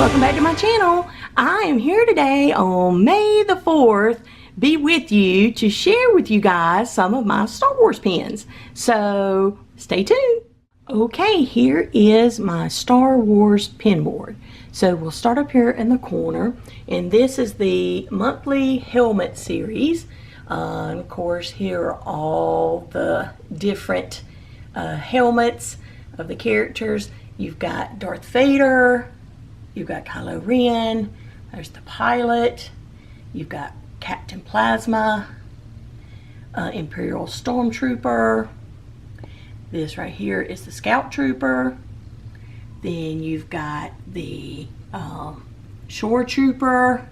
welcome back to my channel. I am here today on May the 4th, be with you to share with you guys some of my Star Wars pins. So stay tuned. Okay, here is my Star Wars pin board. So we'll start up here in the corner, and this is the monthly helmet series. And of course, here are all the different helmets of the characters. You've got Darth Vader, you've got Kylo Ren, there's the pilot, you've got Captain Plasma, Imperial Stormtrooper, this right here is the Scout Trooper, then you've got the Shore Trooper,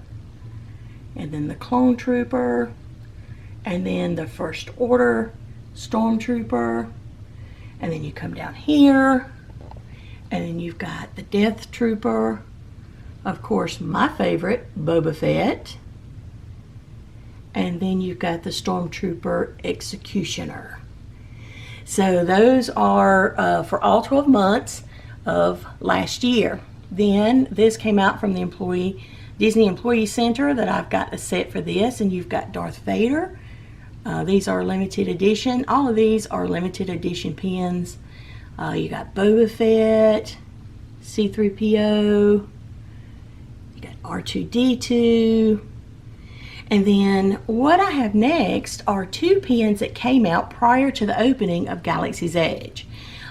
and then the Clone Trooper, and then the First Order Stormtrooper, and then you come down here, and then you've got the Death Trooper, of course my favorite, Boba Fett, and then you've got the Stormtrooper Executioner. So those are for all 12 months of last year. Then this came out from the Disney Employee Center that I've got a set for this, and you've got Darth Vader. These are limited edition. All of these are limited edition pins. You got Boba Fett, C-3PO, you got R2-D2, and then what I have next are two pins that came out prior to the opening of Galaxy's Edge.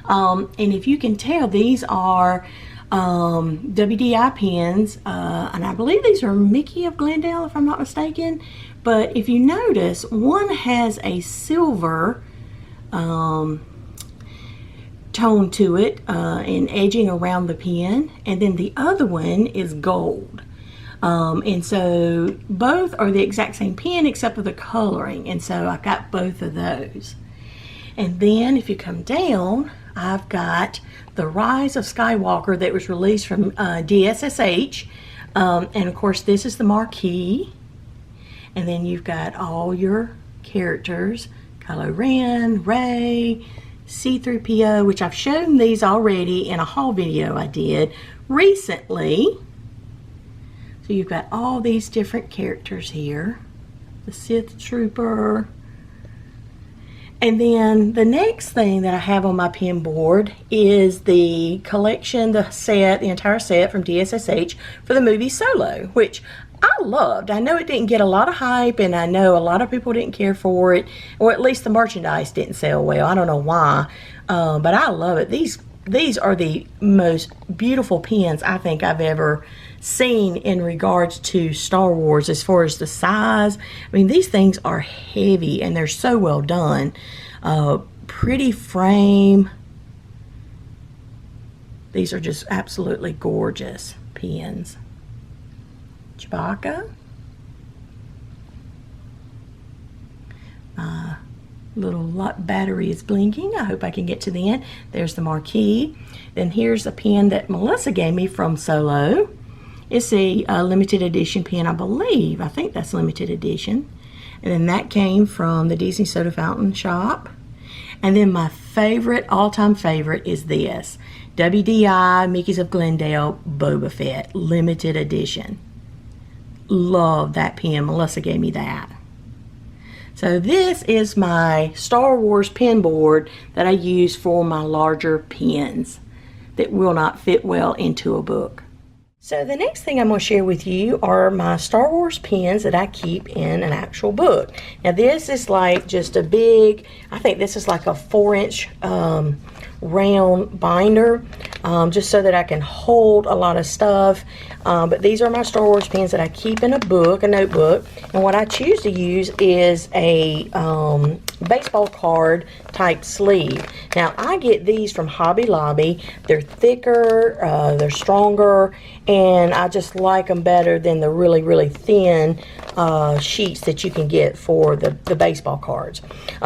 And if you can tell, these are WDI pins, and I believe these are Mickey of Glendale, if I'm not mistaken. But if you notice, one has a silver tone to it and edging around the pin, and then the other one is gold. And so both are the exact same pin except for the coloring, and so I've got both of those. And then if you come down, I've got the Rise of Skywalker that was released from DSSH, and of course this is the marquee, and then you've got all your characters, Kylo Ren, Rey, C-3PO, which I've shown these already in a haul video I did recently. So you've got all these different characters here, the Sith Trooper. And then the next thing that I have on my pin board is the collection, the entire set from DSSH for the movie Solo, which I loved. I know it didn't get a lot of hype, and I know a lot of people didn't care for it, or at least the merchandise didn't sell well. I don't know why, but I love it. These are the most beautiful pins I think I've ever seen in regards to Star Wars as far as the size. I mean, these things are heavy and they're so well done. Pretty frame. These are just absolutely gorgeous pins. Chewbacca. My little battery is blinking. I hope I can get to the end. There's the marquee. Then here's a pin that Melissa gave me from Solo. It's a limited edition pin, I believe. I think that's limited edition. And then that came from the Disney Soda Fountain shop. And then my favorite, all-time favorite, is this. WDI Mickey's of Glendale Boba Fett limited edition. Love that pin. Melissa gave me that. So this is my Star Wars pin board that I use for my larger pins that will not fit well into a book. So the next thing I'm going to share with you are my Star Wars pins that I keep in an actual book. Now this is like just a big, I think this is like a 4-inch round binder, just so that I can hold a lot of stuff. But these are my Star Wars pins that I keep in a book, a notebook. And what I choose to use is a baseball card type sleeve. Now I get these from Hobby Lobby. They're thicker, they're stronger, and I just like them better than the really, really thin sheets that you can get for the baseball cards.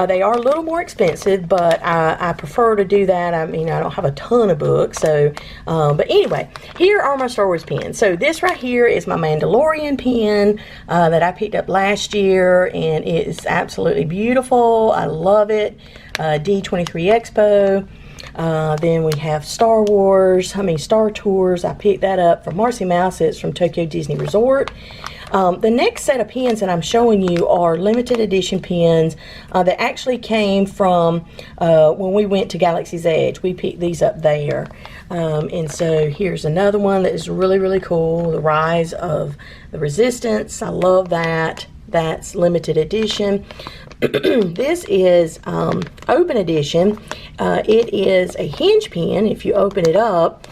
They are a little more expensive, but I prefer to do that. I mean, I don't have a ton of books, so but anyway, here are my Star Wars pins. So this right here is my Mandalorian pin that I picked up last year, and it is absolutely beautiful. I love it. D23 Expo. Then we have Star Tours. I picked that up from Marcy Mouse. It's from Tokyo Disney Resort. The next set of pins that I'm showing you are limited edition pins that actually came from when we went to Galaxy's Edge. We picked these up there. And so here's another one that is really, really cool. The Rise of the Resistance. I love that. That's limited edition. This is open edition. It is a hinge pin. If you open it up,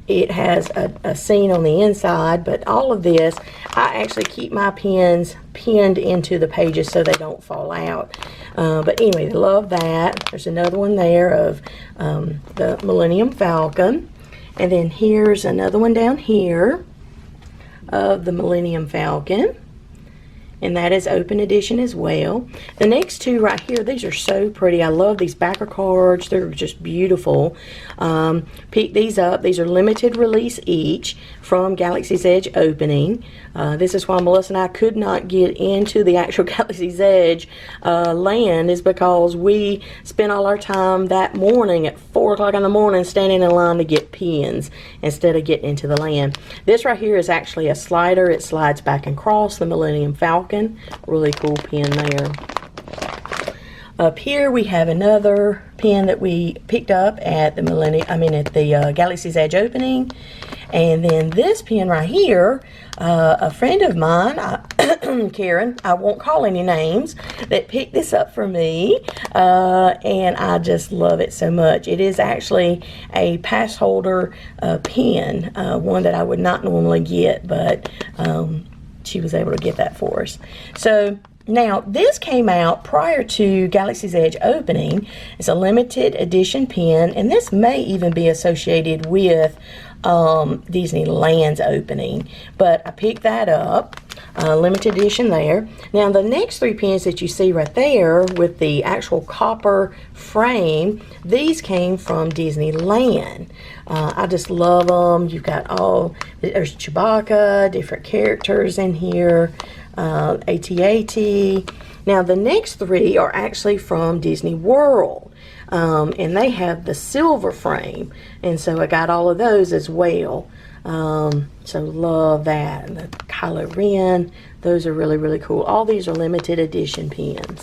it has a scene on the inside, but all of this, I actually keep my pins pinned into the pages so they don't fall out. But anyway, love that. There's another one there of the Millennium Falcon. And then here's another one down here of the Millennium Falcon. And that is open edition as well. The next two right here, these are so pretty. I love these backer cards. They're just beautiful. Pick these up. These are limited release each from Galaxy's Edge opening. This is why Melissa and I could not get into the actual Galaxy's Edge land, is because we spent all our time that morning at 4 o'clock in the morning standing in line to get pins instead of getting into the land. This right here is actually a slider. It slides back and across, the Millennium Falcon. Really cool pin there. Up here we have another pin that we picked up at the Galaxy's Edge opening. And then this pin right here, a friend of mine, Karen, I won't call any names, that picked this up for me, and I just love it so much. It is actually a pass holder pin, one that I would not normally get, but she was able to get that for us. So now this came out prior to Galaxy's Edge opening. It's a limited edition pin, and this may even be associated with Disneyland's opening, but I picked that up. Limited edition there. Now the next three pins that you see right there with the actual copper frame, these came from Disneyland. I just love them. You've got there's Chewbacca, different characters in here, AT-AT. Now the next three are actually from Disney World. And they have the silver frame, and so I got all of those as well. So love that. And the Kylo Ren, those are really, really cool. All these are limited edition pins.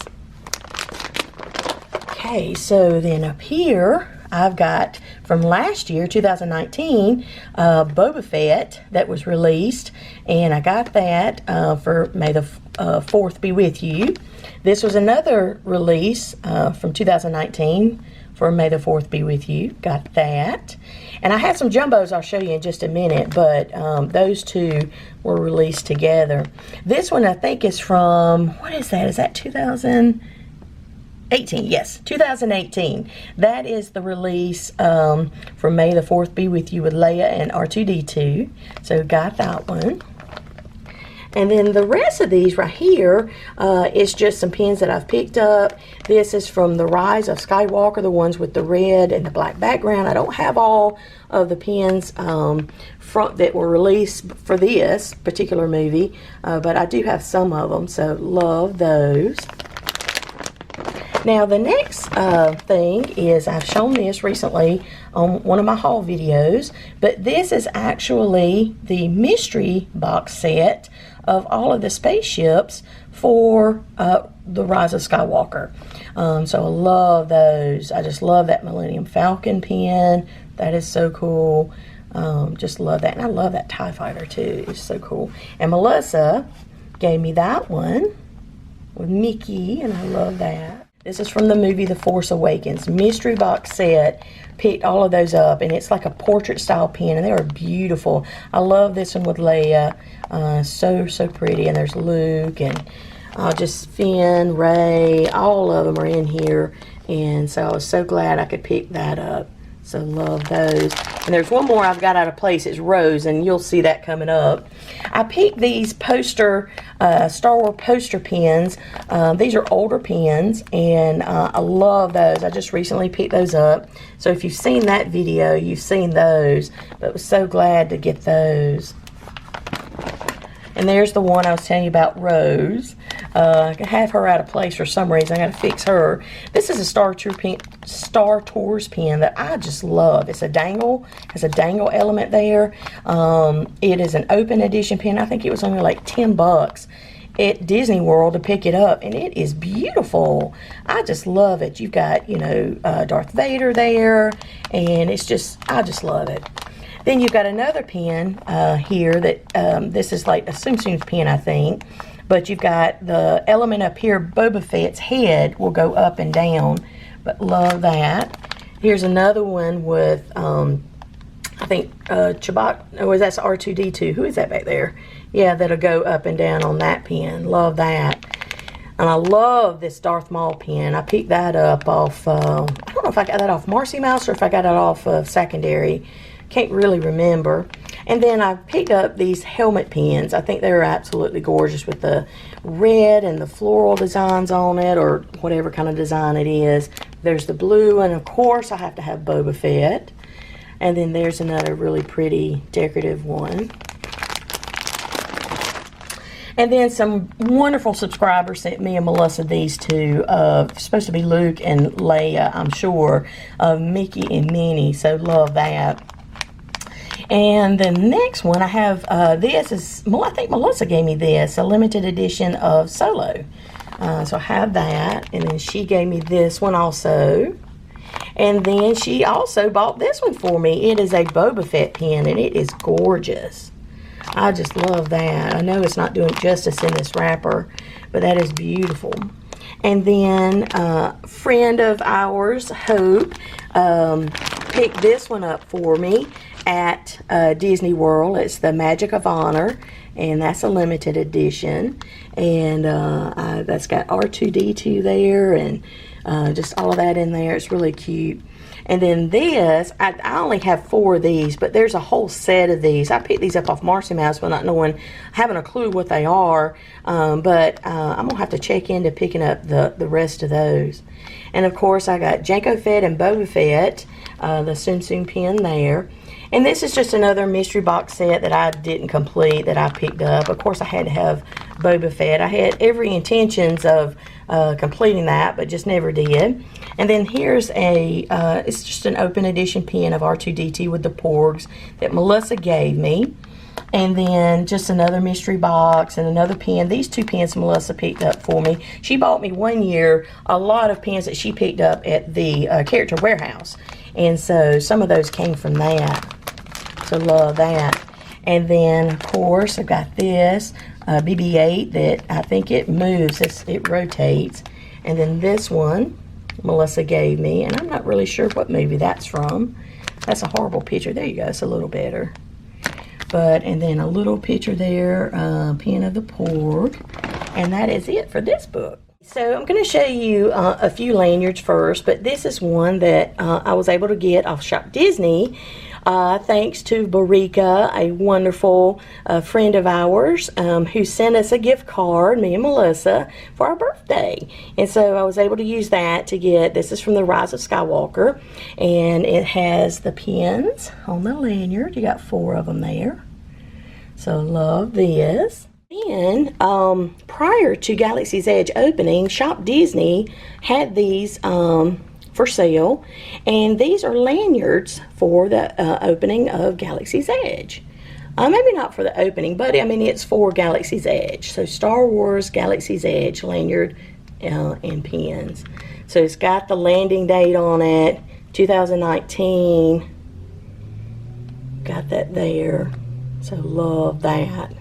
Okay, so then up here I've got from last year, 2019, Boba Fett that was released, and I got that for May the 4th be with you. This was another release from 2019 for May the 4th be with you. Got that. And I had some jumbos I'll show you in just a minute, but those two were released together. This one I think is from, what is that? Is that 2018? Yes, 2018. That is the release for May the 4th be with you with Leia and R2-D2. So got that one. And then the rest of these right here is just some pins that I've picked up. This is from the Rise of Skywalker, the ones with the red and the black background. I don't have all of the pins that were released for this particular movie, but I do have some of them, so love those. Now the next thing is, I've shown this recently on one of my haul videos, but this is actually the mystery box set of all of the spaceships for the Rise of Skywalker. So I love those. I just love that Millennium Falcon pin. That is so cool. Just love that. And I love that TIE Fighter too. It's so cool. And Melissa gave me that one with Mickey, and I love that. This is from the movie The Force Awakens. Mystery box set. Picked all of those up, and it's like a portrait style pen, and they are beautiful. I love this one with Leia. So pretty. And there's Luke and just Finn, Rey, all of them are in here, and so I was so glad I could pick that up. So love those. And there's one more I've got out of place. It's Rose, and you'll see that coming up. I picked these Star Wars poster pins. These are older pins, and I love those. I just recently picked those up. So if you've seen that video, you've seen those. But I was so glad to get those. And there's the one I was telling you about, Rose. I have her out of place for some reason. I got to fix her. This is a Star Tours pen that I just love. It's a dangle, has a dangle element there. It is an open edition pen. I think it was only like 10 bucks at Disney World to pick it up, and it is beautiful. I just love it. You've got, you know, Darth Vader there, and it's just, I just love it. Then you've got another pen here that, this is like a Tsum Tsum's pen, I think. But you've got the element up here, Boba Fett's head will go up and down. But love that. Here's another one with, I think, Chewbacca, oh, that's R2-D2. Who is that back there? Yeah, that'll go up and down on that pen. Love that. And I love this Darth Maul pen. I picked that up off, I don't know if I got that off Marcy Mouse or if I got it off of Secondary. Can't really remember. And then I picked up these helmet pens. I think they're absolutely gorgeous with the red and the floral designs on it, or whatever kind of design it is. There's the blue, and of course I have to have Boba Fett. And then there's another really pretty decorative one. And then some wonderful subscribers sent me and Melissa these two. Supposed to be Luke and Leia, I'm sure. Mickey and Minnie, so love that. And the next one I have, this is, I think Melissa gave me this, a limited edition of Solo. So I have that, and then she gave me this one also. And then she also bought this one for me. It is a Boba Fett pen, and it is gorgeous. I just love that. I know it's not doing justice in this wrapper, but that is beautiful. And then a friend of ours, Hope, picked this one up for me at Disney World. It's the Magic of Honor, and that's a limited edition. And that's got R2-D2 there, and just all of that in there. It's really cute. And then this, I only have 4 of these, but there's a whole set of these. I picked these up off Marcy Mouse, but not knowing, having a clue what they are. But I'm gonna have to check into picking up the rest of those. And of course, I got Jango Fett and Boba Fett, the Tsum Tsum pen there. And this is just another mystery box set that I didn't complete, that I picked up. Of course, I had to have Boba Fett. I had every intentions of completing that, but just never did. And then here's a, it's just an open edition pen of R2-D2 with the porgs that Melissa gave me. And then just another mystery box and another pen. These 2 pens Melissa picked up for me. She bought me one year a lot of pens that she picked up at the Character Warehouse. And so some of those came from that. So love that. And then, of course, I've got this BB-8 that I think it moves. It rotates. And then this one Melissa gave me, and I'm not really sure what movie that's from. That's a horrible picture. There you go. It's a little better. But, and then a little picture there, pen of the porg. And that is it for this book. So I'm going to show you a few lanyards first, but this is one that I was able to get off Shop Disney, thanks to Barika, a wonderful friend of ours, who sent us a gift card, me and Melissa, for our birthday. And so I was able to use that to get, this is from the Rise of Skywalker, and it has the pins on the lanyard. You got 4 of them there. So love this. And prior to Galaxy's Edge opening, Shop Disney had these for sale, and these are lanyards for the opening of Galaxy's Edge. Maybe not for the opening, but I mean it's for Galaxy's Edge. So Star Wars Galaxy's Edge lanyard and pins. So it's got the landing date on it, 2019. Got that there. So love that.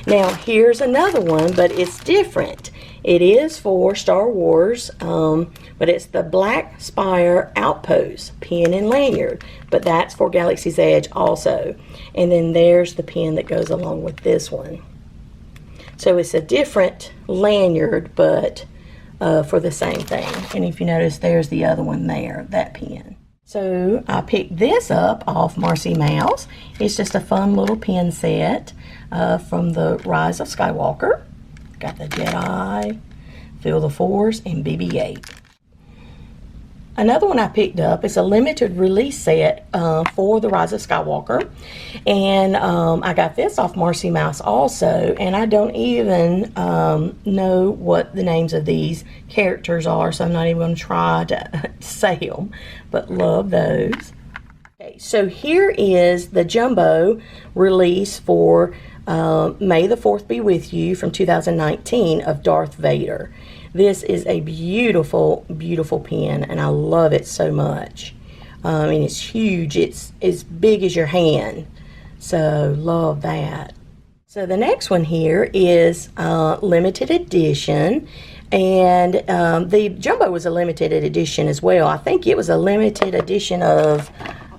Now here's another one, but it's different. It is for Star Wars, but it's the Black Spire Outpost pin and lanyard, but that's for Galaxy's Edge also. And then there's the pin that goes along with this one. So it's a different lanyard, but for the same thing. And if you notice, there's the other one there, that pin. So I picked this up off Marcy Mouse. It's just a fun little pin set from the Rise of Skywalker. Got the Jedi, Feel the Force, and BB-8. another one I picked up is a limited release set for The Rise of Skywalker. And I got this off Marcy Mouse also. And I don't even know what the names of these characters are, so I'm not even going to try to say them. But love those. Okay, so here is the jumbo release for May the 4th Be With You from 2019 of Darth Vader. This is a beautiful, beautiful pen, and I love it so much. And it's huge. It's as big as your hand. So, love that. So, the next one here is limited edition. And the jumbo was a limited edition as well. I think it was a limited edition of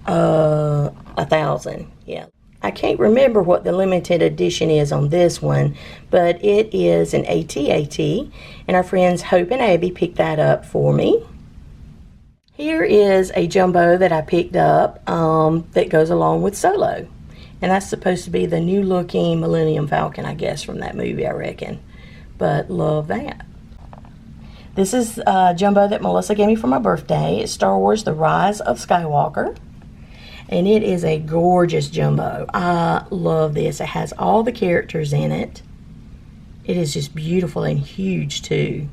1,000. Yeah. I can't remember what the limited edition is on this one, but it is an AT-AT, and our friends Hope and Abby picked that up for me. Here is a jumbo that I picked up that goes along with Solo, and that's supposed to be the new looking Millennium Falcon, I guess, from that movie, I reckon, but love that. This is a jumbo that Melissa gave me for my birthday. It's Star Wars The Rise of Skywalker. And it is a gorgeous jumbo. I love this. It has all the characters in it. It is just beautiful and huge too.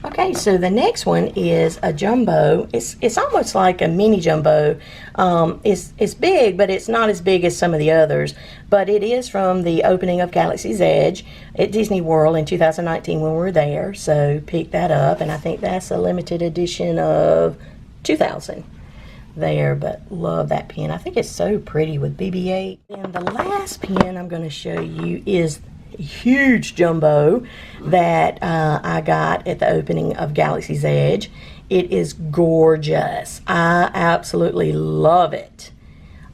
Okay, so the next one is a jumbo. It's almost like a mini jumbo. It's big, but it's not as big as some of the others. But it is from the opening of Galaxy's Edge at Disney World in 2019 when we were there. So pick that up, and I think that's a limited edition of 2000. There, but love that pen. I think it's so pretty with BB-8. And the last pen I'm going to show you is a huge jumbo that I got at the opening of Galaxy's Edge. It is gorgeous. I absolutely love it.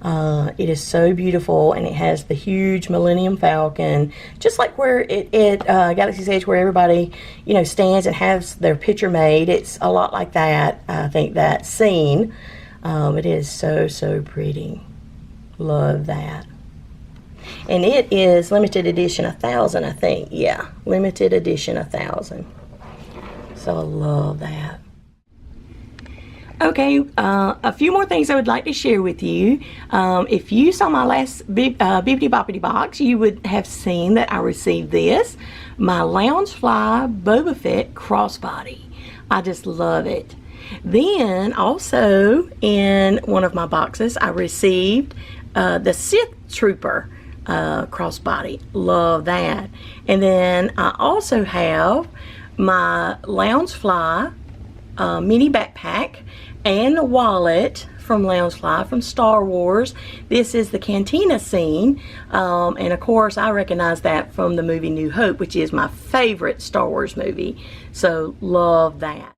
It is so beautiful, and it has the huge Millennium Falcon, just like where it Galaxy's Edge, where everybody, you know, stands and has their picture made. It's a lot like that. I think that scene. It is so, so pretty. Love that. And it is limited edition 1,000, I think. Yeah, limited edition 1,000. So I love that. Okay, a few more things I would like to share with you. If you saw my last Bibbidi Boppity box, you would have seen that I received this, my Loungefly Boba Fett crossbody. I just love it. Then also in one of my boxes I received the Sith Trooper crossbody. Love that. And then I also have my Loungefly mini backpack and a wallet from Loungefly from Star Wars. This is the cantina scene, and of course I recognize that from the movie New Hope, which is my favorite Star Wars movie. So love that.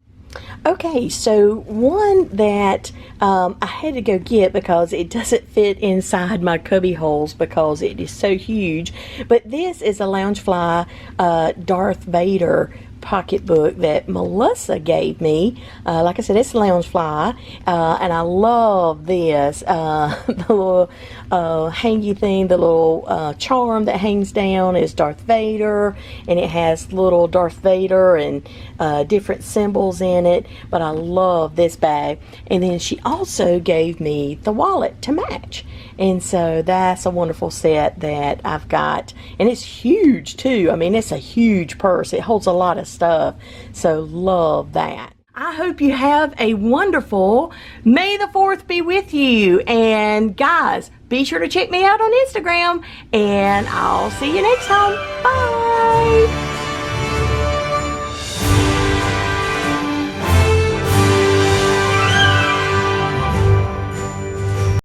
Okay, so one that I had to go get because it doesn't fit inside my cubby holes because it is so huge. But this is a Loungefly Darth Vader pocketbook that Melissa gave me. Like I said, it's Loungefly, and I love this. The little hangy thing, the little charm that hangs down is Darth Vader, and it has little Darth Vader and different symbols in it. But I love this bag. And then she also gave me the wallet to match. And so that's a wonderful set that I've got. And it's huge too. I mean, it's a huge purse. It holds a lot of stuff. So love that. I hope you have a wonderful May the 4th be with you. And guys, be sure to check me out on Instagram. And I'll see you next time. Bye.